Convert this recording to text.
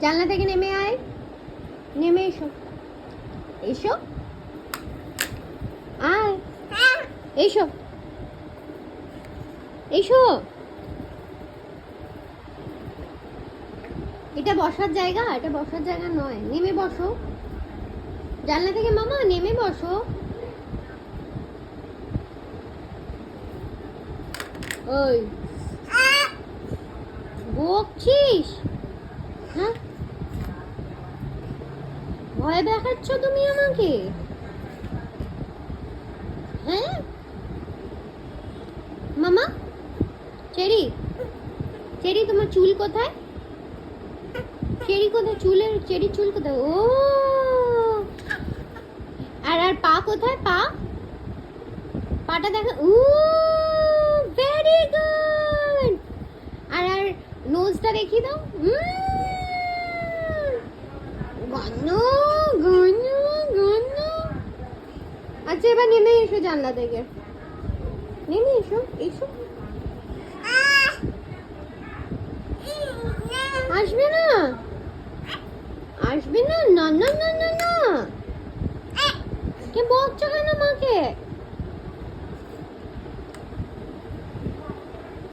জানলা থেকে নেমে আয়, নেমে এসো, এসো, আয়, এসো, এসো। এটা বসার জায়গা, এটা বসার জায়গা নয়, নেমে বসো। জানলা থেকে মামা নেমে বসো। ওই বকছিস? হ্যাঁ, ভয় দেখাচ্ছ তুমি আমাকে? হ্যাঁ মামা, চেরি, চেরি তোমার চুল কোথায়? চেরি কোথায়? চুলের চেরি চুল কোথায়? ও, আর আর পা কোথায়? পা, পাটা দেখা। ও ভেরি গুড। আর আর নোজটা দেখি দাও। গন্নু গন্নু গন্নু। আচ্ছা এবার নেমে এসো জানলা থেকে, নেমে এসো, এসো। আসবে না, আসবে না, না না না না না।